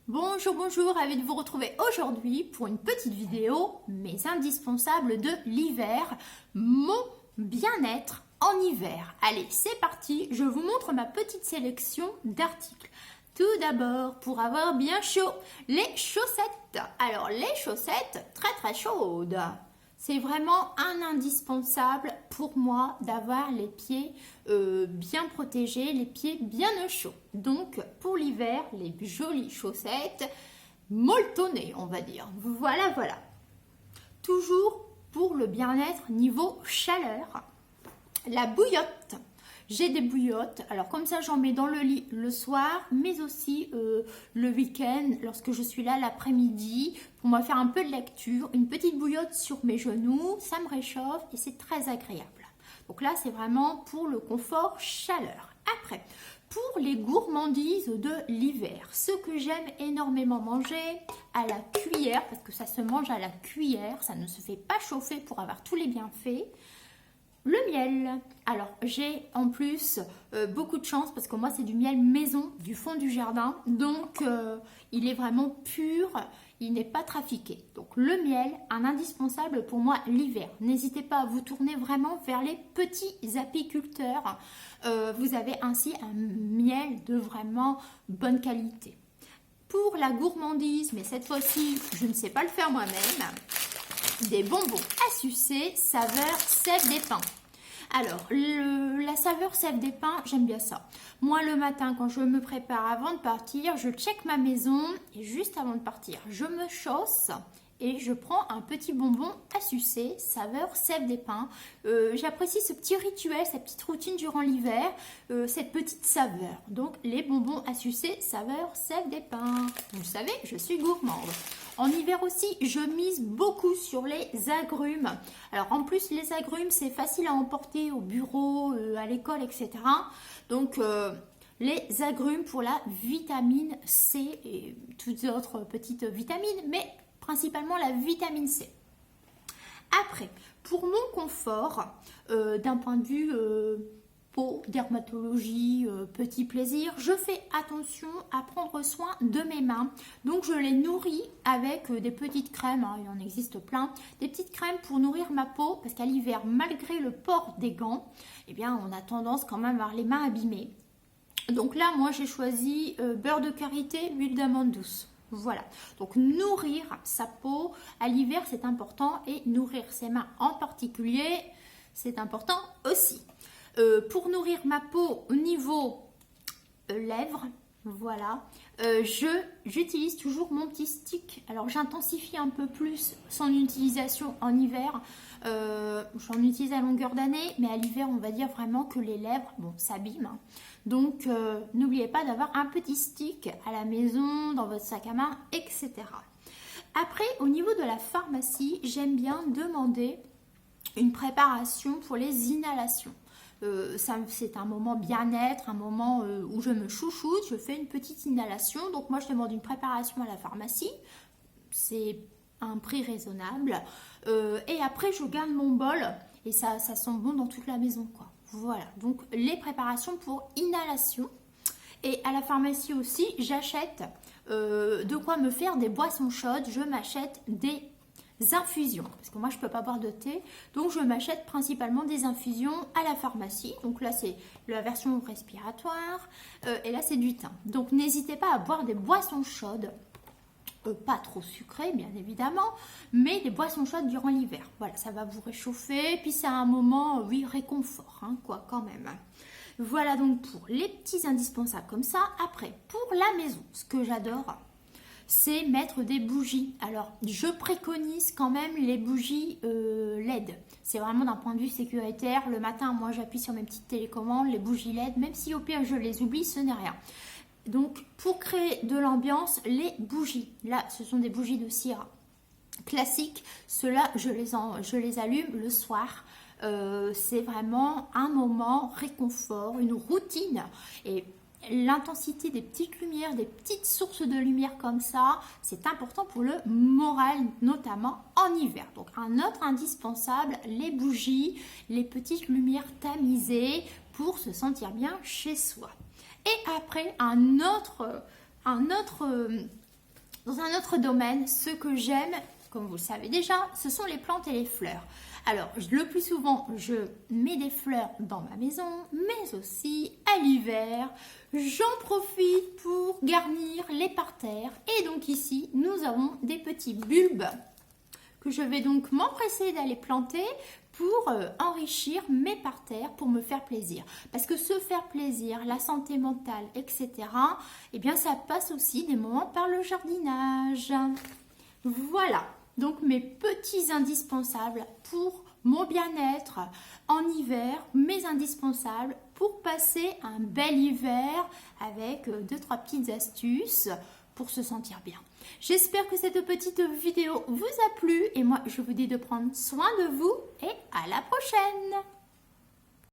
Bonjour, bonjour, ravi de vous retrouver aujourd'hui pour une petite vidéo, mes indispensables de l'hiver, mon bien-être en hiver. Allez, c'est parti, je vous montre ma petite sélection d'articles. Tout d'abord, pour avoir bien chaud, les chaussettes. Alors, les chaussettes très chaudes. C'est vraiment un indispensable pour moi d'avoir les pieds bien protégés, les pieds bien au chaud. Donc pour l'hiver, les jolies chaussettes molletonnées, on va dire. Voilà. Toujours pour le bien-être niveau chaleur, la bouillotte. J'ai des bouillottes, alors comme ça j'en mets dans le lit le soir, mais aussi le week-end, lorsque je suis là l'après-midi, pour moi faire un peu de lecture, une petite bouillotte sur mes genoux, ça me réchauffe et c'est très agréable. Donc là c'est vraiment pour le confort chaleur. Après, pour les gourmandises de l'hiver, ce que j'aime énormément manger à la cuillère, parce que ça se mange à la cuillère, ça ne se fait pas chauffer pour avoir tous les bienfaits. Le miel. Alors, j'ai en plus beaucoup de chance parce que moi, c'est du miel maison du fond du jardin. Donc, il est vraiment pur, il n'est pas trafiqué. Donc, le miel, un indispensable pour moi l'hiver. N'hésitez pas à vous tourner vraiment vers les petits apiculteurs. Vous avez ainsi un miel de vraiment bonne qualité. Pour la gourmandise, mais cette fois-ci, je ne sais pas le faire moi-même, des bonbons à sucer saveur sève des pins. Alors, la saveur sève des pins, j'aime bien ça. Moi, le matin, quand je me prépare avant de partir, je check ma maison et juste avant de partir, je me chausse et je prends un petit bonbon à sucer, saveur sève des pins. J'apprécie ce petit rituel, cette petite routine durant l'hiver, cette petite saveur. Donc, les bonbons à sucer, saveur sève des pins. Vous le savez, je suis gourmande. En hiver aussi, je mise beaucoup sur les agrumes. Alors en plus, les agrumes, c'est facile à emporter au bureau, à l'école, etc. Donc les agrumes pour la vitamine C et toutes autres petites vitamines, mais principalement la vitamine C. Après, pour mon confort, d'un point de vue peau, dermatologie, petit plaisir, je fais attention à prendre soin de mes mains. Donc je les nourris avec des petites crèmes, hein, il en existe plein, des petites crèmes pour nourrir ma peau, parce qu'à l'hiver, malgré le port des gants, eh bien on a tendance quand même à avoir les mains abîmées. Donc là, moi j'ai choisi beurre de karité, huile d'amande douce. Voilà, donc nourrir sa peau à l'hiver c'est important et nourrir ses mains en particulier c'est important aussi. Pour nourrir ma peau au niveau lèvres, voilà, j'utilise toujours mon petit stick. Alors j'intensifie un peu plus son utilisation en hiver. J'en utilise à longueur d'année, mais à l'hiver on va dire vraiment que les lèvres, bon, s'abîment. Hein. Donc n'oubliez pas d'avoir un petit stick à la maison, dans votre sac à main, etc. Après, au niveau de la pharmacie, j'aime bien demander une préparation pour les inhalations. C'est un moment bien-être, un moment où je me chouchoute, je fais une petite inhalation. Donc moi je demande une préparation à la pharmacie, c'est un prix raisonnable. Et après je garde mon bol et ça sent bon dans toute la maison, quoi. Voilà, donc les préparations pour inhalation. Et à la pharmacie aussi, j'achète de quoi me faire des boissons chaudes, je m'achète des infusions, parce que moi je peux pas boire de thé, donc je m'achète principalement des infusions à la pharmacie. Donc là c'est la version respiratoire et là c'est du thym. Donc n'hésitez pas à boire des boissons chaudes, pas trop sucrées bien évidemment, mais des boissons chaudes durant l'hiver. Voilà, ça va vous réchauffer, puis c'est un moment, oui, réconfort, hein, quoi, quand même. Voilà donc pour les petits indispensables comme ça. Après, pour la maison, ce que j'adore, c'est mettre des bougies. Alors, je préconise quand même les bougies LED. C'est vraiment d'un point de vue sécuritaire. Le matin, moi, j'appuie sur mes petites télécommandes, les bougies LED, même si au pire, je les oublie, ce n'est rien. Donc, pour créer de l'ambiance, les bougies. Là, ce sont des bougies de cire classiques. Ceux-là, je les allume le soir. C'est vraiment un moment réconfort, une routine. Et l'intensité des petites lumières, des petites sources de lumière comme ça, c'est important pour le moral, notamment en hiver. Donc un autre indispensable, les bougies, les petites lumières tamisées pour se sentir bien chez soi. Et après, un autre Dans un autre domaine, ce que j'aime, comme vous le savez déjà, ce sont les plantes et les fleurs. Alors, le plus souvent, je mets des fleurs dans ma maison, mais aussi à l'hiver, j'en profite pour garnir les parterres. Et donc ici, nous avons des petits bulbes que je vais donc m'empresser d'aller planter pour enrichir mes parterres, pour me faire plaisir. Parce que se faire plaisir, la santé mentale, etc., eh bien ça passe aussi des moments par le jardinage. Voilà, donc mes petits indispensables pour mon bien-être en hiver, mes indispensables pour passer un bel hiver avec 2-3 petites astuces pour se sentir bien. J'espère que cette petite vidéo vous a plu et moi je vous dis de prendre soin de vous et à la prochaine.